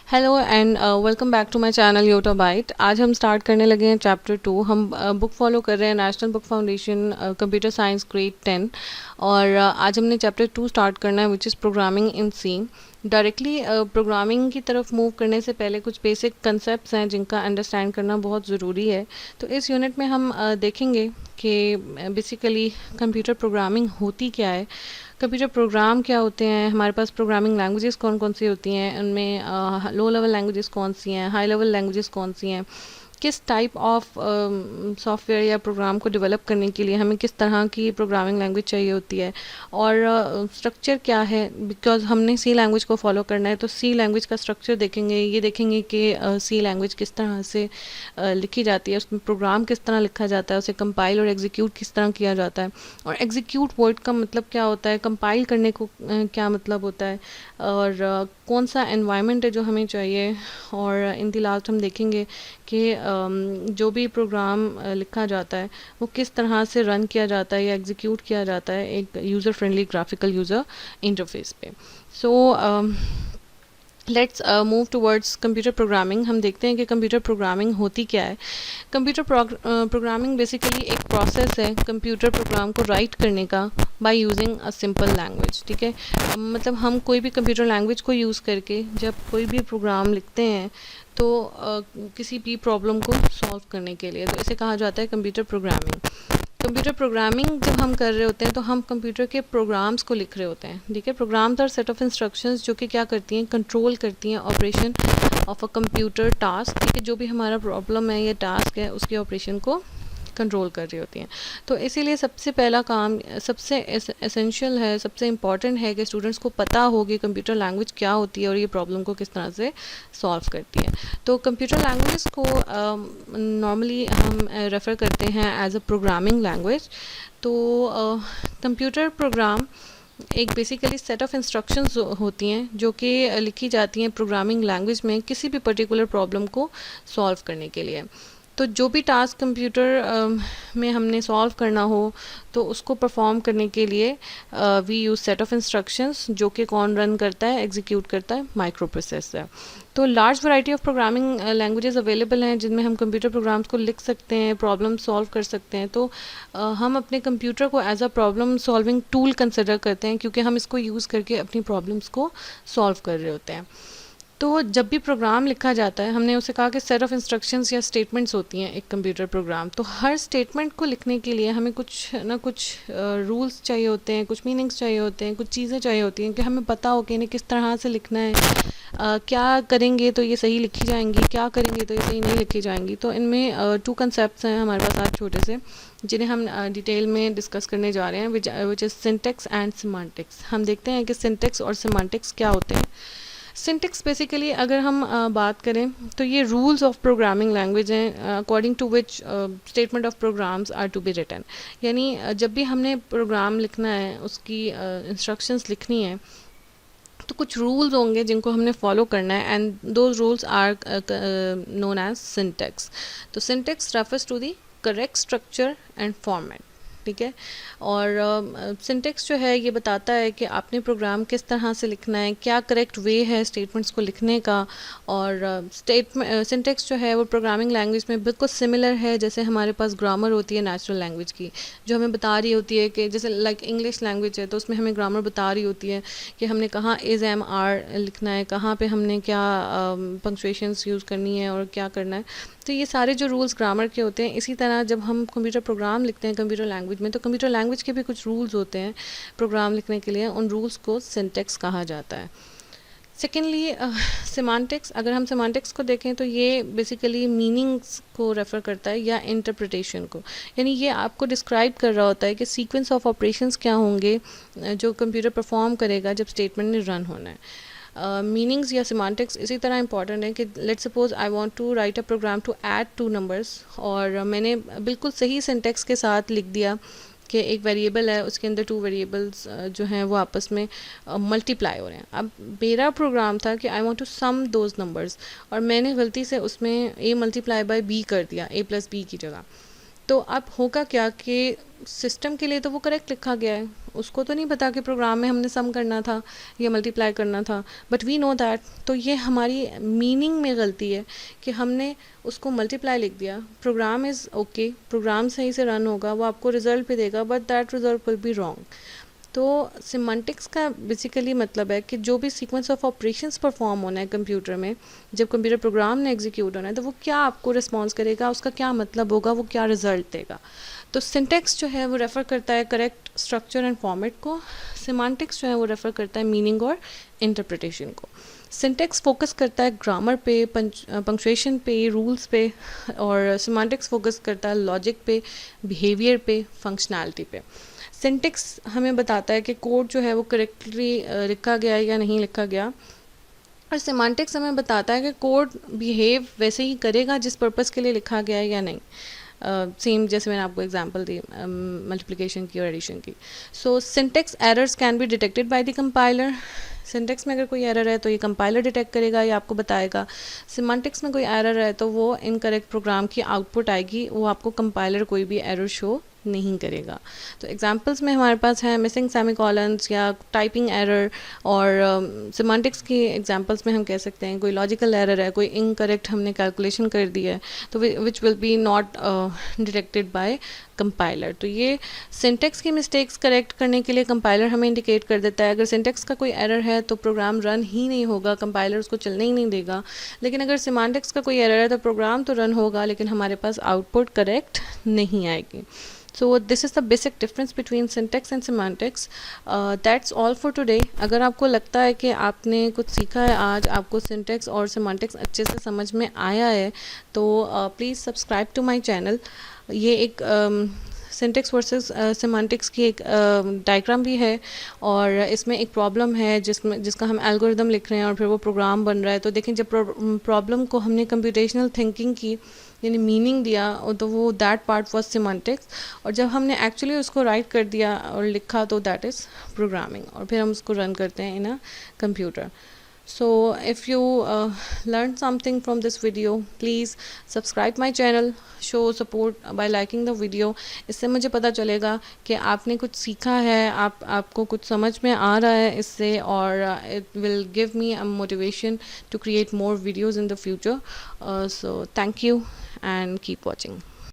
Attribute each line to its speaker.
Speaker 1: Hello and welcome back to my channel Yotta Byte. आज हम start करने लगे हैं चैप्टर 2। हम बुक फॉलो कर रहे हैं National Book Foundation computer science grade 10 और आज हमने चैप्टर 2 स्टार्ट करना है which is programming in C. Directly programming की तरफ मूव करने से पहले कुछ बेसिक कंसेप्ट्स हैं जिनका अंडरस्टैंड करना बहुत ज़रूरी है। तो इस यूनिट में हम देखेंगे कि बेसिकली कंप्यूटर प्रोग्रामिंग होती क्या है, कंप्यूटर प्रोग्राम क्या होते हैं, हमारे पास प्रोग्रामिंग लैंग्वेजेस कौन कौन सी होती हैं, उनमें लो लेवल लैंग्वेजेस कौन सी हैं, हाई लेवल लैंग्वेजेस कौन सी हैं, किस टाइप ऑफ सॉफ्टवेयर या प्रोग्राम को डेवलप करने के लिए हमें किस तरह की प्रोग्रामिंग लैंग्वेज चाहिए होती है और स्ट्रक्चर क्या है। बिकॉज हमने सी लैंग्वेज को फॉलो करना है तो सी लैंग्वेज का स्ट्रक्चर देखेंगे, ये देखेंगे कि सी लैंग्वेज किस तरह से लिखी जाती है, उसमें प्रोग्राम किस तरह लिखा जाता है, उसे कंपाइल और एग्जीक्यूट किस तरह किया जाता है, और एग्जीक्यूट वर्ड का मतलब क्या होता है, कंपाइल करने को क्या मतलब होता है, और कौन सा एनवायरनमेंट है जो हमें चाहिए। और इन दी लास्ट हम देखेंगे कि जो भी प्रोग्राम लिखा जाता है वो किस तरह से रन किया जाता है या एग्जीक्यूट किया जाता है एक user friendly graphical user interface पे। So let's move towards computer programming. हम देखते हैं कि कंप्यूटर प्रोग्रामिंग होती क्या है। कंप्यूटर प्रोग्रामिंग बेसिकली एक प्रोसेस है कंप्यूटर प्रोग्राम को राइट करने का by using a simple language. ठीक है, मतलब हम कोई भी कंप्यूटर लैंग्वेज को यूज़ करके जब कोई भी प्रोग्राम लिखते हैं तो किसी भी प्रॉब्लम को सॉल्व करने के लिए, तो इसे कहा जाता है कंप्यूटर प्रोग्रामिंग। कंप्यूटर प्रोग्रामिंग जब हम कर रहे होते हैं तो हम कंप्यूटर के प्रोग्राम्स को लिख रहे होते हैं। ठीक है, programs are set of instructions जो कि क्या करती हैं, कंट्रोल करती हैं operation of a computer task. ठीक है, जो भी हमारा प्रॉब्लम है या टास्क है उसके ऑपरेशन को कंट्रोल कर रही होती हैं। तो इसीलिए सबसे पहला काम, सबसे एसेंशियल है, सबसे इम्पॉर्टेंट है कि स्टूडेंट्स को पता हो कि कंप्यूटर लैंग्वेज क्या होती है और ये प्रॉब्लम को किस तरह से सॉल्व करती है। तो कंप्यूटर लैंग्वेज को नॉर्मली हम रेफ़र करते हैं एज अ प्रोग्रामिंग लैंग्वेज। तो कंप्यूटर प्रोग्राम एक बेसिकली सेट ऑफ इंस्ट्रक्शंस होती हैं जो कि लिखी जाती हैं प्रोग्रामिंग लैंग्वेज में किसी भी पर्टिकुलर प्रॉब्लम को सॉल्व करने के लिए। तो जो भी टास्क कंप्यूटर में हमने सॉल्व करना हो तो उसको परफॉर्म करने के लिए we use set of instructions जो कि कौन रन करता है, एग्जीक्यूट करता है, माइक्रो प्रोसेसर। तो large variety of programming languages available हैं जिनमें हम कंप्यूटर प्रोग्राम्स को लिख सकते हैं, प्रॉब्लम सॉल्व कर सकते हैं। तो हम अपने कंप्यूटर को as a problem solving tool consider करते हैं क्योंकि हम इसको यूज़ करके अपनी प्रॉब्लम्स को सॉल्व कर रहे होते हैं। तो जब भी प्रोग्राम लिखा जाता है, हमने उसे कहा कि सेट ऑफ इंस्ट्रक्शंस या स्टेटमेंट्स होती हैं एक कंप्यूटर प्रोग्राम। तो हर स्टेटमेंट को लिखने के लिए हमें कुछ ना कुछ रूल्स चाहिए होते हैं, कुछ मीनिंग्स चाहिए होते हैं, कुछ चीज़ें चाहिए होती हैं कि हमें पता हो कि इन्हें किस तरह से लिखना है, क्या करेंगे तो ये सही लिखी जाएंगी, क्या करेंगे तो ये सही नहीं लिखी जाएंगी। तो इनमें टू कंसेप्ट्स हैं हमारे पास आज छोटे से, जिन्हें हम डिटेल में डिस्कस करने जा रहे हैं, which is syntax and semantics. हम देखते हैं कि सिंटेक्स और सिमेंटिक्स क्या होते हैं। सिंटेक्स बेसिकली अगर हम बात करें तो ये रूल्स ऑफ प्रोग्रामिंग लैंग्वेज हैं according to which statement of programs are to be written. यानी जब भी हमने प्रोग्राम लिखना है, उसकी इंस्ट्रक्शंस लिखनी है, तो कुछ रूल्स होंगे जिनको हमने फॉलो करना है and those rules are known as syntax. तो syntax refers to the correct structure and format. ठीक है, और सिंटेक्स जो है ये बताता है कि आपने प्रोग्राम किस तरह से लिखना है, क्या करेक्ट वे है स्टेटमेंट्स को लिखने का। और सिंटेक्स जो है वो प्रोग्रामिंग लैंग्वेज में बिल्कुल सिमिलर है जैसे हमारे पास ग्रामर होती है नेचुरल लैंग्वेज की, जो हमें बता रही होती है कि जैसे लाइक इंग्लिश लैंग्वेज है तो उसमें हमें ग्रामर बता रही होती है कि हमने कहाँ इज़ एम आर लिखना है, कहाँ पे हमने क्या पंक्चुएशंस यूज़ करनी है और क्या करना है। तो ये सारे जो रूल्स ग्रामर के होते हैं, इसी तरह जब हम कंप्यूटर प्रोग्राम लिखते हैं कंप्यूटर लैंग्वेज में, तो कंप्यूटर लैंग्वेज के भी कुछ रूल्स होते हैं प्रोग्राम लिखने के लिए, उन रूल्स को सिंटेक्स कहा जाता है। सेकेंडली सिमेंटिक्स, अगर हम सिमेंटिक्स को देखें तो ये बेसिकली मीनिंग्स को रेफ़र करता है या इंटरप्रिटेशन को। यानी ये आपको डिस्क्राइब कर रहा होता है कि सीक्वेंस ऑफ ऑपरेशंस क्या होंगे जो कंप्यूटर परफॉर्म करेगा जब स्टेटमेंट ने रन होना है। मीनिंग्स या सिमेंटिक्स इसी तरह इंपॉर्टेंट है कि let's suppose I want to write a program to add two numbers, और मैंने बिल्कुल सही सिंटेक्स के साथ लिख दिया कि एक वेरिएबल है, उसके अंदर टू वेरिएबल्स जो हैं वो आपस में मल्टीप्लाई हो रहे हैं। अब मेरा प्रोग्राम था कि I want to sum those numbers, और मैंने गलती से उसमें a मल्टीप्लाई बाय b कर दिया, a प्लस बी की जगह। तो अब होगा क्या कि सिस्टम के लिए तो वो करेक्ट लिखा गया है, उसको तो नहीं पता कि प्रोग्राम में हमने सम करना था या मल्टीप्लाई करना था, बट वी नो दैट। तो ये हमारी मीनिंग में गलती है कि हमने उसको मल्टीप्लाई लिख दिया। प्रोग्राम इज़ ओके, प्रोग्राम सही से रन होगा, वो आपको रिजल्ट भी देगा, but that result will be wrong. तो सिमेंटिक्स का बेसिकली मतलब है कि जो भी सीक्वेंस ऑफ ऑपरेशंस परफॉर्म होना है कंप्यूटर में, जब कंप्यूटर प्रोग्राम ने एग्जीक्यूट होना है, तो वो क्या आपको रिस्पॉन्स करेगा, उसका क्या मतलब होगा, वो क्या रिजल्ट देगा। तो सिंटेक्स जो है वो रेफ़र करता है करेक्ट स्ट्रक्चर एंड फॉर्मेट को, सिमेंटिक्स जो है वो रेफ़र करता है मीनिंग और इंटरप्रिटेशन को। सिंटेक्स फोकस करता है ग्रामर पे, पंक्चुएशन पे, रूल्स पे, और सिमेंटिक्स फोकस करता है लॉजिक पे, बिहेवियर पे, फंक्शनैलिटी पे। सिंटेक्स हमें बताता है कि कोड जो है वो करेक्टली लिखा गया है या नहीं लिखा गया, और सिमेंटिक्स हमें बताता है कि कोड बिहेव वैसे ही करेगा जिस पर्पस के लिए लिखा गया है या नहीं। सेम जैसे मैंने आपको एग्जांपल दी मल्टीप्लिकेशन की और एडिशन की। So syntax errors can be detected by the compiler. Syntax में अगर कोई एरर है तो ये कंपाइलर डिटेक्ट करेगा या आपको बताएगा। सिमेंटिक्स में कोई एरर है तो वो इनकरेक्ट प्रोग्राम की आउटपुट आएगी, वो आपको कंपाइलर कोई भी एरर शो नहीं करेगा। तो एग्जांपल्स में हमारे पास है मिसिंग सेमीकोलन्स या टाइपिंग एरर, और सिमेंटिक्स की एग्जांपल्स में हम कह सकते हैं कोई लॉजिकल एरर है, कोई इनकरेक्ट हमने कैलकुलेशन कर दी है, तो which will be not detected by compiler. तो ये सिंटेक्स की मिस्टेक्स करेक्ट करने के लिए कंपाइलर हमें इंडिकेट कर देता है। अगर सिंटेक्स का कोई एरर है तो प्रोग्राम रन ही नहीं होगा, कंपाइलर उसको चलने ही नहीं देगा। लेकिन अगर सिमेंटिक्स का कोई एरर है तो प्रोग्राम तो रन होगा, लेकिन हमारे पास आउटपुट करेक्ट नहीं आएगी। So this is the basic difference between syntax and semantics. That's all for today. अगर आपको लगता है कि आपने कुछ सीखा है आज, आपको syntax और semantics अच्छे से समझ में आया है, तो please subscribe to my channel. ये एक सिंटेक्स वर्सेस सेमांटिक्स की एक डायग्राम भी है, और इसमें एक प्रॉब्लम है जिसका हम एल्गोरिदम लिख रहे हैं और फिर वो प्रोग्राम बन रहा है। तो देखें, जब प्रॉब्लम को हमने कंप्यूटेशनल थिंकिंग की यानी मीनिंग दिया, तो वो दैट पार्ट वाज सेमांटिक्स, और जब हमने एक्चुअली उसको राइट कर दिया और लिखा तो दैट इज़ प्रोग्रामिंग, और फिर हम उसको रन करते हैं in a computer. So if you learned something from this video, please subscribe my channel, show support by liking the video. इससे मुझे पता चलेगा कि आपने कुछ सीखा है, आपको कुछ समझ में आ रहा है इससे, और it will give me a motivation to create more videos in the future. So thank you and keep watching.